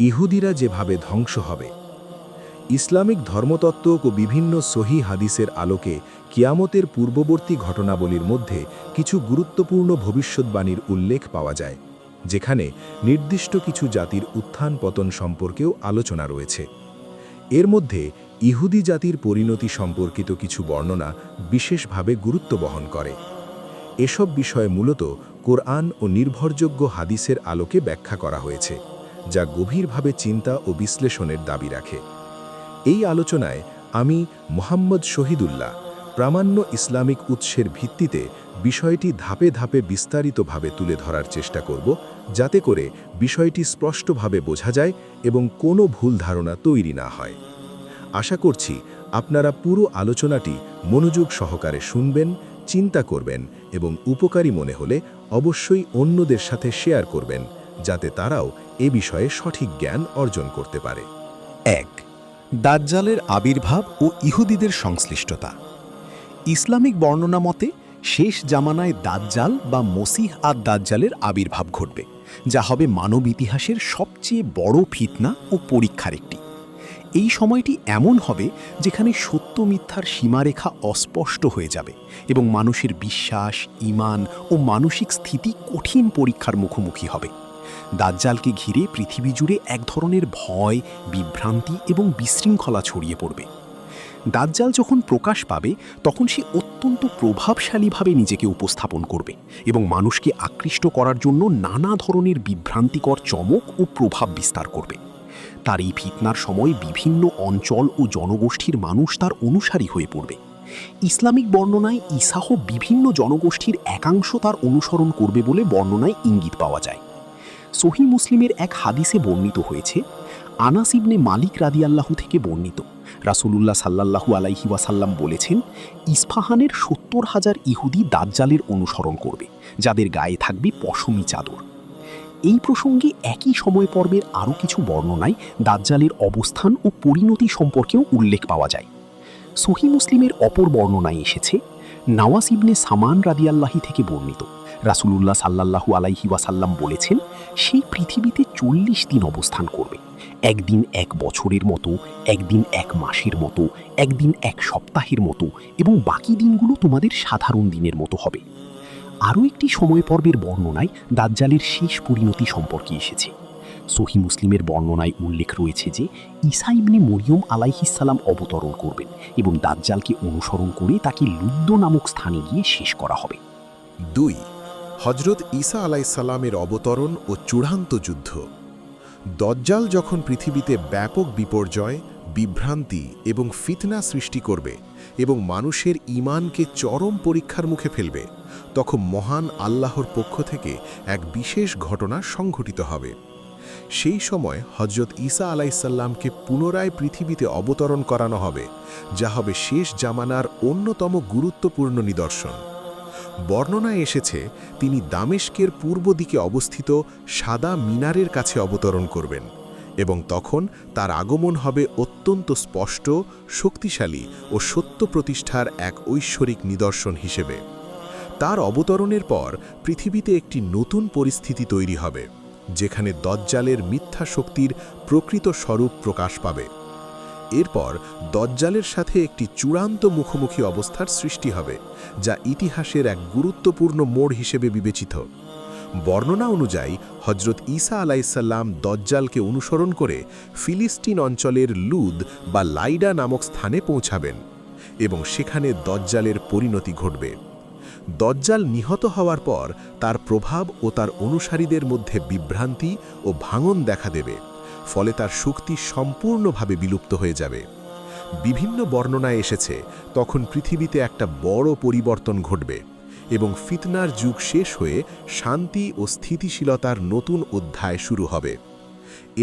ইহুদিরা যেভাবে ধ্বংস হবে। ইসলামিক ধর্মতত্ত্ব ও বিভিন্ন সহি হাদিসের আলোকে কিয়ামতের পূর্ববর্তী ঘটনাবলীর মধ্যে কিছু গুরুত্বপূর্ণ ভবিষ্যদ্বাণীর উল্লেখ পাওয়া যায়, যেখানে নির্দিষ্ট কিছু জাতির উত্থান পতন সম্পর্কেও আলোচনা রয়েছে। এর মধ্যে ইহুদি জাতির পরিণতি সম্পর্কিত কিছু বর্ণনা বিশেষভাবে গুরুত্ব বহন করে। এসব বিষয়ে মূলত কোরআন ও নির্ভরযোগ্য হাদিসের আলোকে ব্যাখ্যা করা হয়েছে, যা গভীরভাবে চিন্তা ও বিশ্লেষণের দাবি রাখে। এই আলোচনায় আমি মোহাম্মদ শহীদুল্লাহ প্রামাণ্য ইসলামিক উৎসের ভিত্তিতে বিষয়টি ধাপে ধাপে বিস্তারিতভাবে তুলে ধরার চেষ্টা করব, যাতে করে বিষয়টি স্পষ্টভাবে বোঝা যায় এবং কোনো ভুল ধারণা তৈরি না হয়। আশা করছি আপনারা পুরো আলোচনাটি মনোযোগ সহকারে শুনবেন, চিন্তা করবেন এবং উপকারী মনে হলে অবশ্যই অন্যদের সাথে শেয়ার করবেন, যাতে তারাও এ বিষয়ে সঠিক জ্ঞান অর্জন করতে পারে। ১. দাজ্জালের আবির্ভাব ও ইহুদিদের সংশ্লিষ্টতা। ইসলামিক বর্ণনা মতে শেষ জামানায় দাজ্জাল বা মসিহ দাজ্জালের আবির্ভাব ঘটবে, যা হবে মানব ইতিহাসের সবচেয়ে বড় ফিতনা ও পরীক্ষার একটি। এই সময়টি এমন হবে যেখানে সত্য মিথ্যার সীমারেখা অস্পষ্ট হয়ে যাবে এবং মানুষের বিশ্বাস, ঈমান ও মানসিক স্থিতি কঠিন পরীক্ষার মুখোমুখি হবে। দাজ্জালকে ঘিরে পৃথিবী জুড়ে এক ধরনের ভয়, বিভ্রান্তি এবং বিশৃঙ্খলা ছড়িয়ে পড়বে। দাজ্জাল যখন প্রকাশ পাবে তখন সে অত্যন্ত প্রভাবশালীভাবে নিজেকে উপস্থাপন করবে এবং মানুষকে আকৃষ্ট করার জন্য নানা ধরনের বিভ্রান্তিকর চমক ও প্রভাব বিস্তার করবে। তার এই ফিতনার সময় বিভিন্ন অঞ্চল ও জনগোষ্ঠীর মানুষ তার অনুসারী হয়ে পড়বে। ইসলামিক বর্ণনায় ঈসাহ বিভিন্ন জনগোষ্ঠীর একাংশ তার অনুসরণ করবে বলে বর্ণনায় ইঙ্গিত পাওয়া যায়। সহিহ মুসলিমের এক হাদিসে বর্ণিত হয়েছে, আনাস ইবনে মালিক রাদিয়াল্লাহু থেকে বর্ণিত, রাসূলুল্লাহ সাল্লাল্লাহু আলাইহি ওয়াসাল্লাম বলেছেন, ইস্পাহানের ৭০,০০০ ইহুদি দাজ্জালের অনুসরণ করবে, যাদের গায়ে থাকবে পশমি চাদর। এই প্রসঙ্গে একই সময় পর্বের আরও কিছু বর্ণনায় দাজ্জালের অবস্থান ও পরিণতি সম্পর্কেও উল্লেখ পাওয়া যায়। সহিহ মুসলিমের অপর বর্ণনায় এসেছে, নাওয়াস ইবনে সামান রাদিয়াল্লাহি থেকে বর্ণিত, রাসূলুল্লাহ সাল্লাল্লাহু আলাইহি ওয়াসাল্লাম বলেছেন, সেই পৃথিবীতে ৪০ দিন অবস্থান করবে। একদিন এক বছরের মতো, একদিন এক মাসের মতো, একদিন এক সপ্তাহের মতো এবং বাকি দিনগুলো তোমাদের সাধারণ দিনের মতো হবে। আরও একটি সময় পর্বের বর্ণনায় দাজ্জালের শেষ পরিণতি সম্পর্কে এসেছে। সহিহ মুসলিমের বর্ণনায় উল্লেখ রয়েছে যে ঈসা ইবনে মরিয়ম আলাইহিসসালাম অবতরণ করবেন এবং দাজ্জালকে অনুসরণ করে তাকে লুদ্দ নামক স্থানে গিয়ে শেষ করা হবে। ২. হজরত ঈসা আলাইসাল্লামের অবতরণ ও চূড়ান্ত যুদ্ধ। দাজ্জাল যখন পৃথিবীতে ব্যাপক বিপর্যয়, বিভ্রান্তি এবং ফিতনা সৃষ্টি করবে এবং মানুষের ঈমানকে চরম পরীক্ষার মুখে ফেলবে, তখন মহান আল্লাহর পক্ষ থেকে এক বিশেষ ঘটনা সংঘটিত হবে। সেই সময় হজরত ঈসা আলাইসাল্লামকে পুনরায় পৃথিবীতে অবতরণ করানো হবে, যা হবে শেষ জামানার অন্যতম গুরুত্বপূর্ণ নিদর্শন। বর্ণনায় এসেছে, তিনি দামেস্কের পূর্ব দিকে অবস্থিত সাদা মিনারের কাছে অবতরণ করবেন এবং তখন তার আগমন হবে অত্যন্ত স্পষ্ট, শক্তিশালী ও সত্য প্রতিষ্ঠার এক ঐশ্বরিক নিদর্শন হিসেবে। তার অবতরণের পর পৃথিবীতে একটি নতুন পরিস্থিতি তৈরি হবে, যেখানে দাজ্জালের মিথ্যা শক্তির প্রকৃত স্বরূপ প্রকাশ পাবে। এরপর দাজ্জালের সাথে একটি চূড়ান্ত মুখোমুখি অবস্থার সৃষ্টি হবে, যা ইতিহাসের এক গুরুত্বপূর্ণ মোড় হিসেবে বিবেচিত। বর্ণনা অনুযায়ী হজরত ঈসা আলাইসাল্লাম দাজ্জালকে অনুসরণ করে ফিলিস্তিন অঞ্চলের লুদ বা লাইডা নামক স্থানে পৌঁছাবেন এবং সেখানে দাজ্জালের পরিণতি ঘটবে। দাজ্জাল নিহত হওয়ার পর তার প্রভাব ও তার অনুসারীদের মধ্যে বিভ্রান্তি ও ভাঙন দেখা দেবে, ফলে তার শক্তি সম্পূর্ণভাবে বিলুপ্ত হয়ে যাবে। বিভিন্ন বর্ণনায় এসেছে, তখন পৃথিবীতে একটা বড় পরিবর্তন ঘটবে এবং ফিতনার যুগ শেষ হয়ে শান্তি ও স্থিতিশীলতার নতুন অধ্যায় শুরু হবে।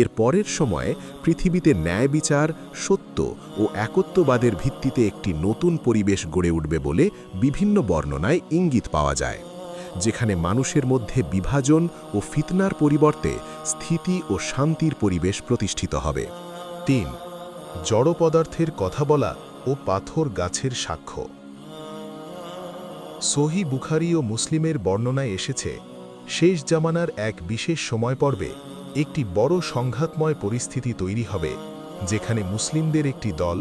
এর পরের সময়ে পৃথিবীতে ন্যায় বিচার, সত্য ও একত্ববাদের ভিত্তিতে একটি নতুন পরিবেশ গড়ে উঠবে বলে বিভিন্ন বর্ণনায় ইঙ্গিত পাওয়া যায়, যেখানে মানুষের মধ্যে বিভাজন ও ফিতনার পরিবর্তে স্থিতি ও শান্তির পরিবেশ প্রতিষ্ঠিত হবে। ৩. জড় পদার্থের কথা বলা ও পাথর গাছের সাক্ষ্য। সহিহ বুখারী ও মুসলিমের বর্ণনায় এসেছে, শেষ জামানার এক বিশেষ সময় পর্বে একটি বড় সংঘাতময় পরিস্থিতি তৈরি হবে, যেখানে মুসলিমদের একটি দল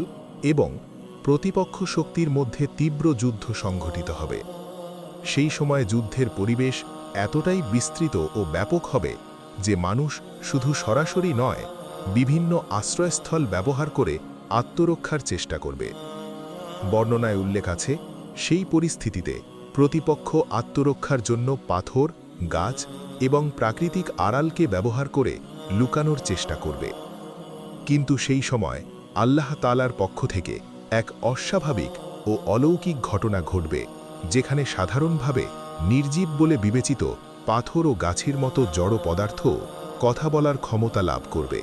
এবং প্রতিপক্ষ শক্তির মধ্যে তীব্র যুদ্ধ সংঘটিত হবে। সেই সময় যুদ্ধের পরিবেশ এতটাই বিস্তৃত ও ব্যাপক হবে যে মানুষ শুধু সরাসরি নয়, বিভিন্ন আশ্রয়স্থল ব্যবহার করে আত্মরক্ষার চেষ্টা করবে। বর্ণনায় উল্লেখ আছে, সেই পরিস্থিতিতে প্রতিপক্ষ আত্মরক্ষার জন্য পাথর, গাছ এবং প্রাকৃতিক আড়ালকে ব্যবহার করে লুকানোর চেষ্টা করবে। কিন্তু সেই সময় আল্লাহ তাআলার পক্ষ থেকে এক অস্বাভাবিক ও অলৌকিক ঘটনা ঘটবে, যেখানে সাধারণভাবে নির্জীব বলে বিবেচিত পাথর ও গাছের মতো জড় পদার্থ কথা বলার ক্ষমতা লাভ করবে।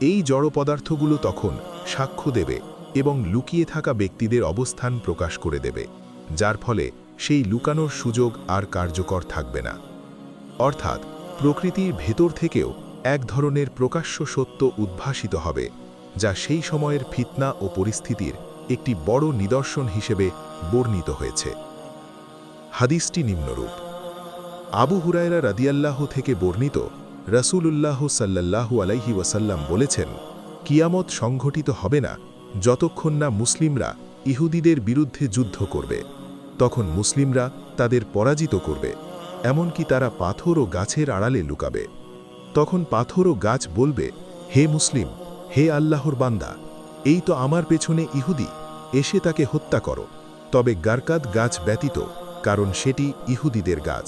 এই জড় পদার্থগুলো তখন সাক্ষ্য দেবে এবং লুকিয়ে থাকা ব্যক্তিদের অবস্থান প্রকাশ করে দেবে, যার ফলে সেই লুকানোর সুযোগ আর কার্যকর থাকবে না। অর্থাৎ প্রকৃতির ভেতর থেকেও এক ধরনের প্রকাশ্য সত্য উদ্ভাসিত হবে, যা সেই সময়ের ফিতনা ও পরিস্থিতির একটি বড় নিদর্শন হিসেবে বর্ণিত হয়েছে। হাদিসটি নিম্নরূপ: আবু হুরায়রা রাদিয়াল্লাহু থেকে বর্ণিত, রাসূলুল্লাহ সাল্লাল্লাহু আলাইহি ওয়াসাল্লাম বলেছেন, কিয়ামত সংঘটিত হবে না যতক্ষণ না মুসলিমরা ইহুদিদের বিরুদ্ধে যুদ্ধ করবে। তখন মুসলিমরা তাদের পরাজিত করবে, এমনকি তারা পাথর ও গাছের আড়ালে লুকাবে। তখন পাথর ও গাছ বলবে, হে মুসলিম, হে আল্লাহর বান্দা, এই তো আমার পেছনে ইহুদি, এসে তাকে হত্যা করো। তবে গারকাদ গাছ ব্যতীত, কারণ সেটি ইহুদিদের গাছ।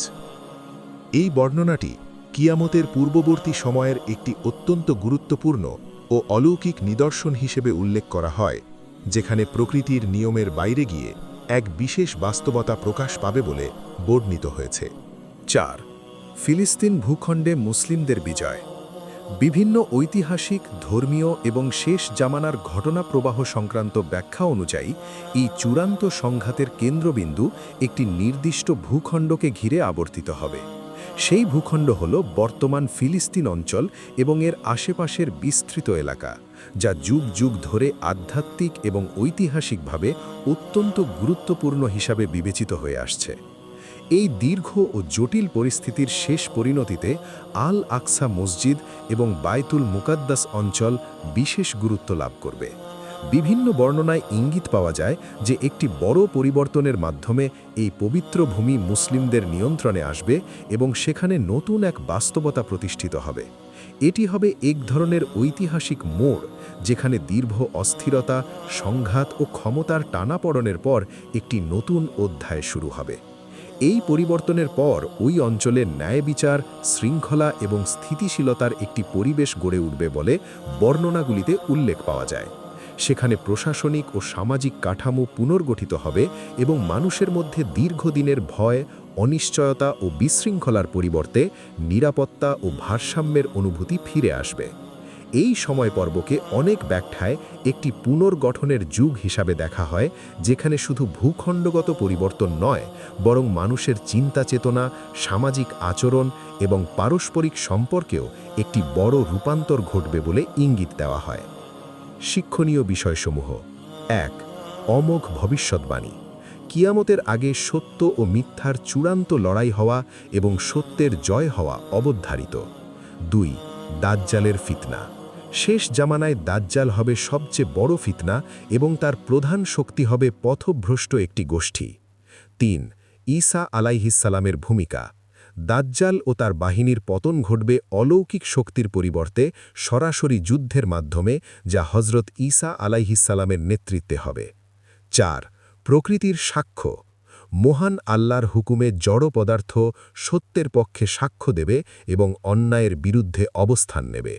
এই বর্ণনাটি কিয়ামতের পূর্ববর্তী সময়ের একটি অত্যন্ত গুরুত্বপূর্ণ ও অলৌকিক নিদর্শন হিসেবে উল্লেখ করা হয়, যেখানে প্রকৃতির নিয়মের বাইরে গিয়ে এক বিশেষ বাস্তবতা প্রকাশ পাবে বলে বর্ণিত হয়েছে। 4. ফিলিস্তিন ভূখণ্ডে মুসলিমদের বিজয়। বিভিন্ন ঐতিহাসিক, ধর্মীয় এবং শেষ জামানার ঘটনা প্রবাহ সংক্রান্ত ব্যাখ্যা অনুযায়ী এই চূড়ান্ত সংঘাতের কেন্দ্রবিন্দু একটি নির্দিষ্ট ভূখণ্ডকে ঘিরে আবর্তিত হবে। সেই ভূখণ্ড হল বর্তমান ফিলিস্তিন অঞ্চল এবং এর আশেপাশের বিস্তৃত এলাকা, যা যুগ যুগ ধরে আধ্যাত্মিক এবং ঐতিহাসিকভাবে অত্যন্ত গুরুত্বপূর্ণ হিসাবে বিবেচিত হয়ে আসছে। এই দীর্ঘ ও জটিল পরিস্থিতির শেষ পরিণতিতে আল আকসা মসজিদ এবং বায়তুল মুকাদ্দাস অঞ্চল বিশেষ গুরুত্ব লাভ করবে। বিভিন্ন বর্ণনায় ইঙ্গিত পাওয়া যায় যে একটি বড় পরিবর্তনের মাধ্যমে এই পবিত্র ভূমি মুসলিমদের নিয়ন্ত্রণে আসবে এবং সেখানে নতুন এক বাস্তবতা প্রতিষ্ঠিত হবে। এটি হবে এক ধরনের ঐতিহাসিক মোড়, যেখানে দীর্ঘ অস্থিরতা, সংঘাত ও ক্ষমতার টানাপড়নের পর একটি নতুন অধ্যায় শুরু হবে। এই পরিবর্তনের পর ওই অঞ্চলে ন্যায় বিচার, শৃঙ্খলা এবং স্থিতিশীলতার একটি পরিবেশ গড়ে উঠবে বলে বর্ণনাগুলিতে উল্লেখ পাওয়া যায়। সেখানে প্রশাসনিক ও সামাজিক কাঠামো পুনর্গঠিত হবে এবং মানুষের মধ্যে দীর্ঘদিনের ভয়, অনিশ্চয়তা ও বিশৃঙ্খলার পরিবর্তে নিরাপত্তা ও ভারসাম্যের অনুভূতি ফিরে আসবে। এই সময় পর্বকে অনেক ব্যাখ্যায় একটি পুনর্গঠনের যুগ হিসাবে দেখা হয়, যেখানে শুধু ভূখণ্ডগত পরিবর্তন নয়, বরং মানুষের চিন্তা চেতনা, সামাজিক আচরণ এবং পারস্পরিক সম্পর্কেও একটি বড় রূপান্তর ঘটবে বলে ইঙ্গিত দেওয়া হয়। শিক্ষণীয় বিষয়সমূহ: 1. অমোঘ ভবিষ্যৎবাণী। কিয়ামতের আগে সত্য ও মিথ্যার চূড়ান্ত লড়াই হওয়া এবং সত্যের জয় হওয়া অবধারিত। 2. দাজ্জালের ফিতনা। শেষ জামানায় দাজ্জাল হবে সবচেয়ে বড় ফিতনা এবং তার প্রধান শক্তি হবে পথভ্রষ্ট একটি গোষ্ঠী। 3. ঈসা আলাইহিসসালামের ভূমিকা। দাজ্জাল ও তার বাহিনীর পতন ঘটবে অলৌকিক শক্তির পরিবর্তে সরাসরি যুদ্ধের মাধ্যমে, যা হজরত ঈসা আলাইহিসসালামের নেতৃত্বে হবে। 4. প্রকৃতির সাক্ষ্য। মহান আল্লাহর হুকুমে জড় পদার্থ সত্যের পক্ষে সাক্ষ্য দেবে এবং অন্যায়ের বিরুদ্ধে অবস্থান নেবে।